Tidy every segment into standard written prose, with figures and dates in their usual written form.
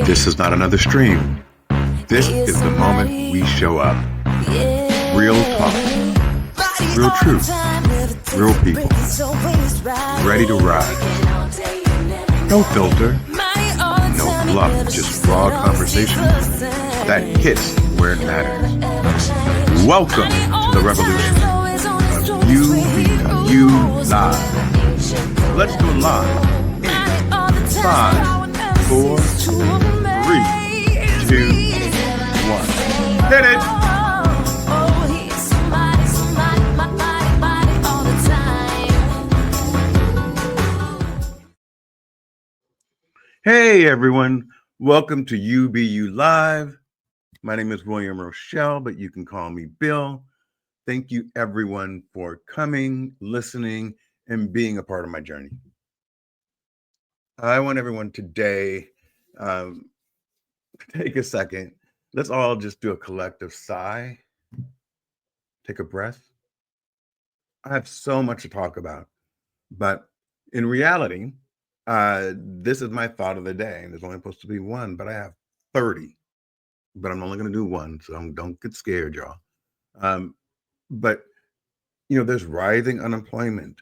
This is not another stream. This is the moment we show up. Real talk, real truth, real people, ready to ride. No filter, no fluff, just raw conversation that hits where it matters. Welcome to the revolution of You Live. Let's go live in 5, 4, 3, 2, 1. Hit it! Hey everyone, welcome to UBU Live. My name is William Rochelle, but you can call me Bill. Thank you everyone for coming, listening, and being a part of my journey. I want everyone today take a second. Let's all just do a collective sigh. Take a breath. I have so much to talk about, but in reality, this is my thought of the day. And there's only supposed to be one, but I have 30. But I'm only going to do one, so don't get scared, y'all. But there's rising unemployment.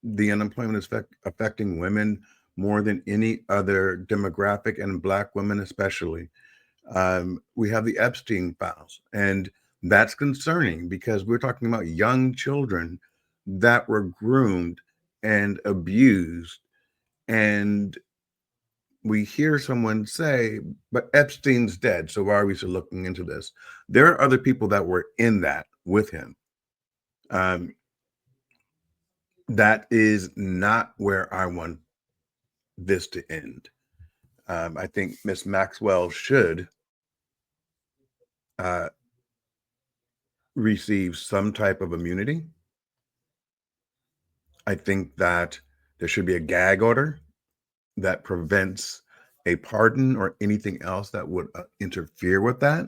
The unemployment is affecting women more than any other demographic, and Black women especially. We have the Epstein files, and that's concerning because we're talking about young children that were groomed and abused. And we hear someone say, but Epstein's dead, so why are we still looking into this? There are other people that were in that with him. That is not where I want this to end. I think Miss Maxwell should receive some type of immunity. I think that there should be a gag order that prevents a pardon or anything else that would interfere with that,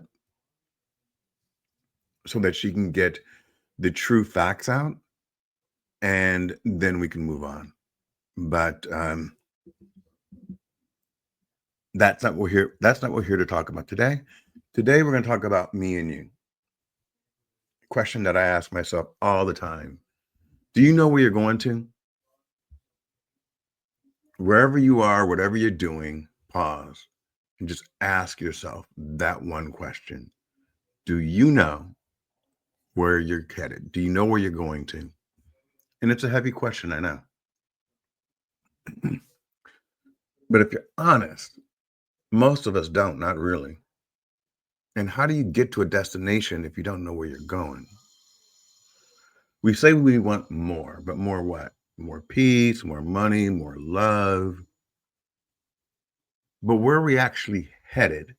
so that she can get the true facts out, and then we can move on. But that's not what we're here. That's not what we're here to talk about today. Today we're going to talk about me and you. Question that I ask myself all the time: do you know where you're going to? Wherever you are, whatever you're doing, pause and just ask yourself that one question. Do you know where you're headed? Do you know where you're going to? And it's a heavy question, I know. But if you're honest, most of us don't, not really. And how do you get to a destination if you don't know where you're going? We say we want more, but more what? More peace, more money, more love. But where are we actually headed?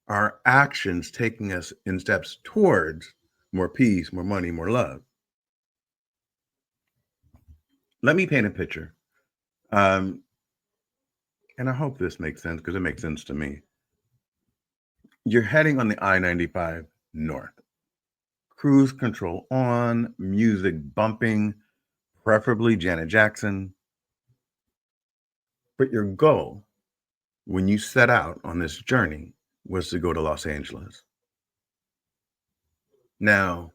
Are actions taking us in steps towards more peace, more money, more love? Let me paint a picture. And I hope this makes sense, because it makes sense to me. You're heading on the I-95 north. Cruise control on, music bumping, preferably Janet Jackson. But your goal when you set out on this journey was to go to Los Angeles. Now,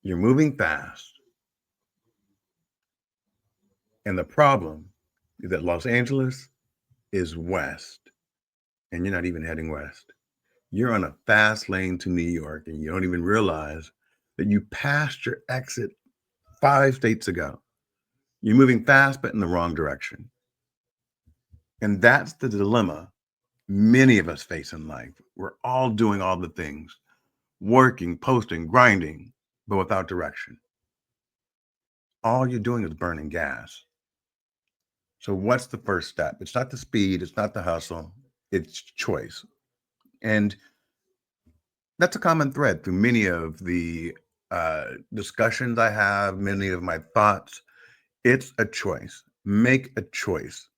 you're moving fast. And the problem is that Los Angeles is west, and you're not even heading west. You're on a fast lane to New York, and you don't even realize that you passed your exit 5 states ago. You're moving fast, but in the wrong direction. And that's the dilemma many of us face in life. We're all doing all the things, working, posting, grinding, but without direction. All you're doing is burning gas. So what's the first step? It's not the speed, it's not the hustle, it's choice. And that's a common thread through many of the discussions I have, many of my thoughts. It's a choice. Make a choice.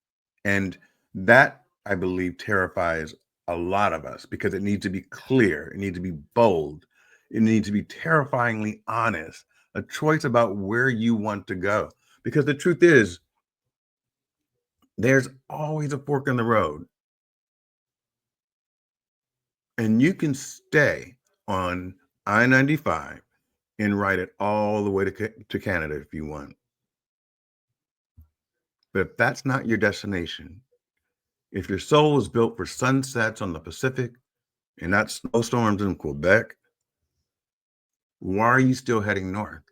And that, I believe, terrifies a lot of us, because it needs to be clear. It needs to be bold. It needs to be terrifyingly honest. A choice about where you want to go. Because the truth is, There's always a fork in the road, and you can stay on I-95 and ride it all the way to Canada if you want. But if that's not your destination, if your soul is built for sunsets on the Pacific and not snowstorms in Quebec, why are you still heading north?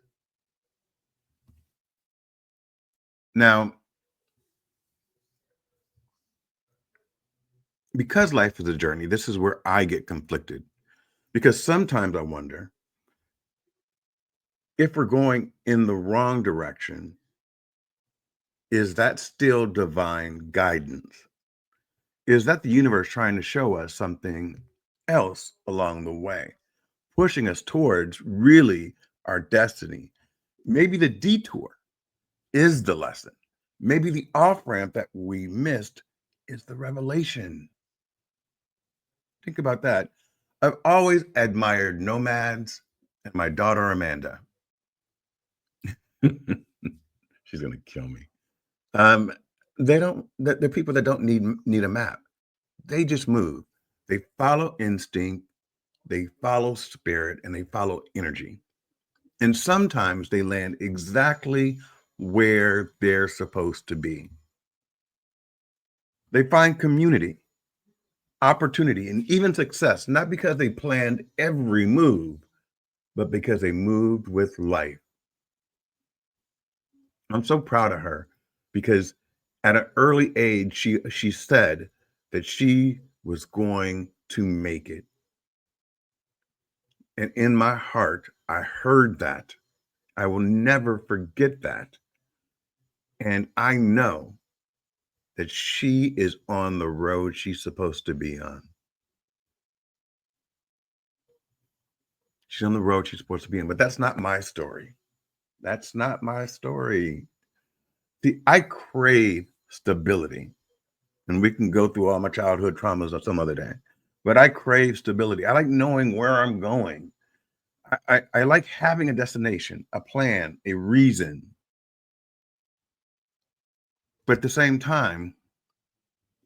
Now, because life is a journey, this is where I get conflicted. Because sometimes I wonder if we're going in the wrong direction, is that still divine guidance? Is that the universe trying to show us something else along the way, pushing us towards really our destiny? Maybe the detour is the lesson. Maybe the off ramp that we missed is the revelation. Think about that. I've always admired nomads and my daughter Amanda. She's gonna kill me. Um, they don't. They're people that don't need a map. They just move. They follow instinct. They follow spirit, and they follow energy. And sometimes they land exactly where they're supposed to be. They find community, opportunity, and even success, not because they planned every move, but because they moved with life. I'm so proud of her because at an early age, she said that she was going to make it. And in my heart, I heard that. I will never forget that. And I know that she is on the road she's supposed to be on. She's on the road she's supposed to be on. But that's not my story. That's not my story. See, I crave stability. And we can go through all my childhood traumas on some other day. But I crave stability. I like knowing where I'm going. I like having a destination, a plan, a reason. But at the same time,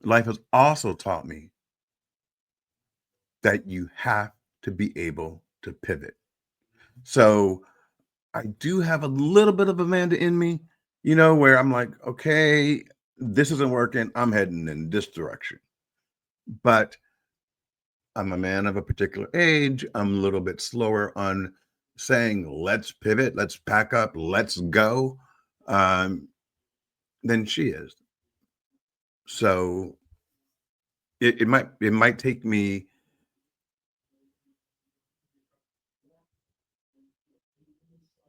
life has also taught me that you have to be able to pivot. So I do have a little bit of Amanda in me, where I'm like, okay, this isn't working. I'm heading in this direction. But I'm a man of a particular age. I'm a little bit slower on saying, let's pivot, let's pack up, let's go, um, than she is. So it might take me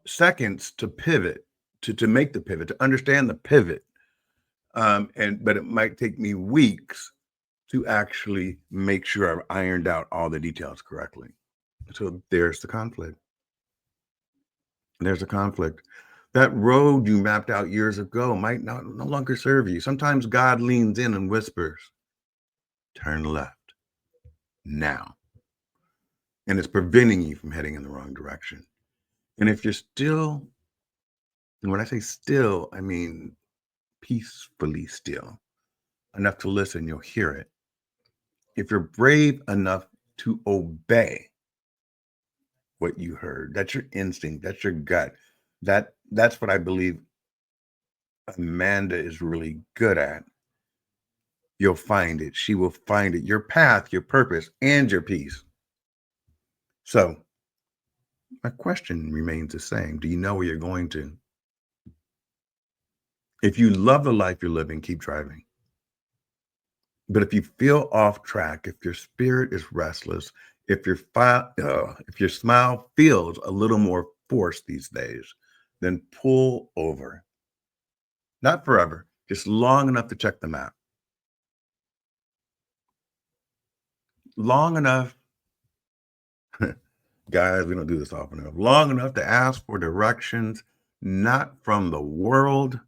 seconds to pivot, to make the pivot, to understand the pivot. But it might take me weeks to actually make sure I've ironed out all the details correctly. So there's the conflict. There's a conflict. That road you mapped out years ago might not no longer serve you. Sometimes God leans in and whispers, turn left now. And it's preventing you from heading in the wrong direction. And if you're still, and when I say still, I mean peacefully still, enough to listen, you'll hear it. If you're brave enough to obey what you heard, that's your instinct, that's your gut. That's what I believe Amanda is really good at. You'll find it. She will find it. Your path, your purpose, and your peace. So, my question remains the same. Do you know where you're going to? If you love the life you're living, keep driving. But if you feel off track, if your spirit is restless, if your smile feels a little more forced these days, then pull over. Not forever, just long enough to check the map. Long enough, guys, we don't do this often enough. Long enough to ask for directions, not from the world,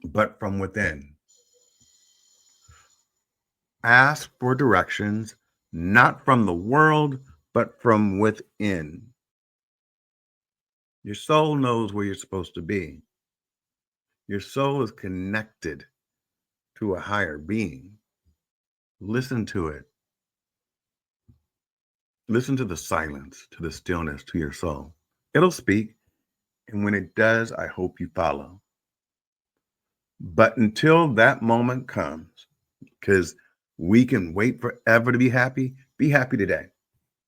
but from within. Ask for directions, not from the world, but from within. Your soul knows where you're supposed to be. Your soul is connected to a higher being. Listen to it. Listen to the silence, to the stillness, to your soul. It'll speak. And when it does, I hope you follow. But until that moment comes, because we can wait forever to be happy today.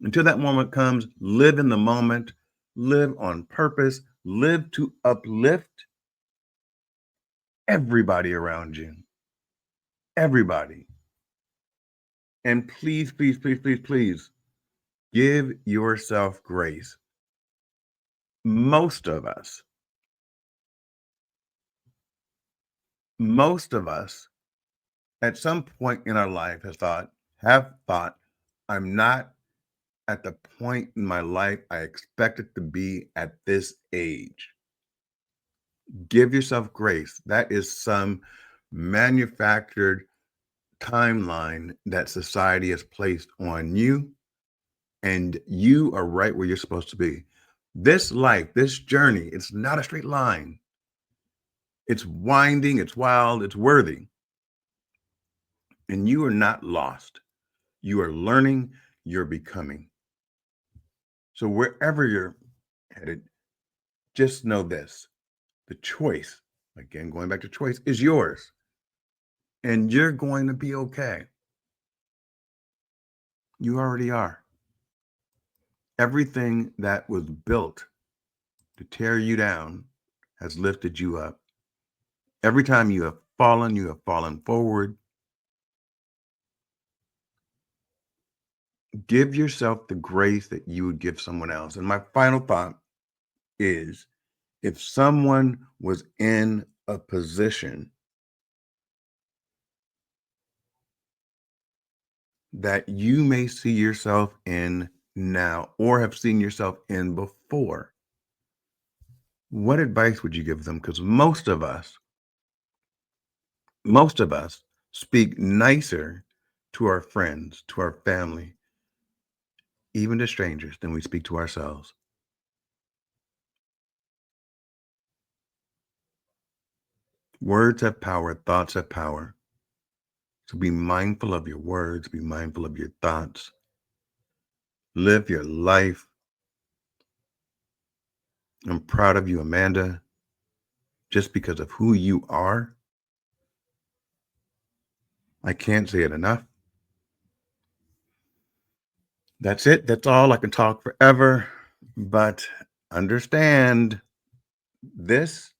Until that moment comes, live in the moment, live on purpose, live to uplift everybody around you. Everybody. And please, please, please, please, please give yourself grace. Most of us at some point in our life have thought, I'm not at the point in my life I expected to be at this age. Give yourself grace. That is some manufactured timeline that society has placed on you, and you are right where you're supposed to be. This life, this journey, it's not a straight line. It's winding, it's wild, it's worthy. And you are not lost. You are learning, you're becoming. So wherever you're headed, just know this. The choice, again, going back to choice, is yours. And you're going to be okay. You already are. Everything that was built to tear you down has lifted you up. Every time you have fallen forward. Give yourself the grace that you would give someone else. And my final thought is, if someone was in a position that you may see yourself in now or have seen yourself in before, what advice would you give them? Because most of us speak nicer to our friends, to our family, even to strangers, than we speak to ourselves. Words have power, thoughts have power. So be mindful of your words, be mindful of your thoughts. Live your life. I'm proud of you, Amanda, just because of who you are. I can't say it enough. That's it. That's all. I can talk forever, but understand this,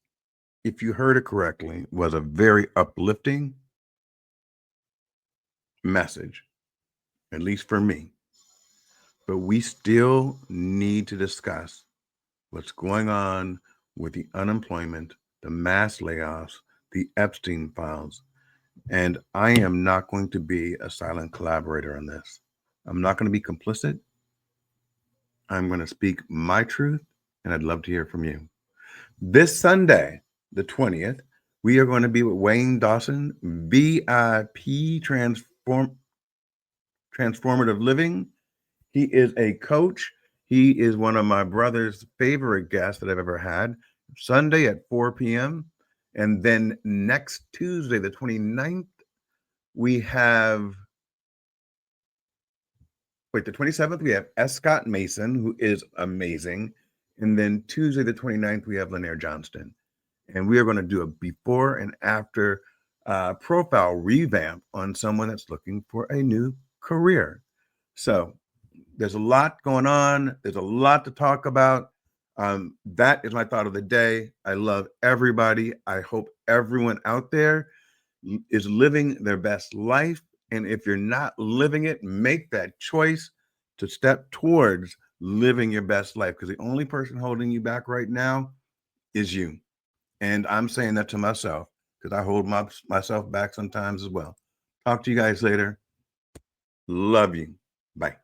if you heard it correctly, was a very uplifting message, at least for me. But we still need to discuss what's going on with the unemployment, the mass layoffs, the Epstein files. And I am not going to be a silent collaborator on this. I'm not going to be complicit. I'm going to speak my truth, and I'd love to hear from you. This Sunday, the 20th, we are going to be with Wayne Dawson, VIP Transformative Living. He is a coach. He is one of my brother's favorite guests that I've ever had. Sunday at 4 p.m. And then next Tuesday, the 29th, we have, the 27th, we have S. Scott Mason, who is amazing. And then Tuesday, the 29th, we have Lanier Johnston. And we are going to do a before and after profile revamp on someone that's looking for a new career. So there's a lot going on. There's a lot to talk about. That is my thought of the day. I love everybody. I hope everyone out there is living their best life. And if you're not living it, make that choice to step towards living your best life, because the only person holding you back right now is you. And I'm saying that to myself because I hold myself back sometimes as well. Talk to you guys later. Love you. Bye.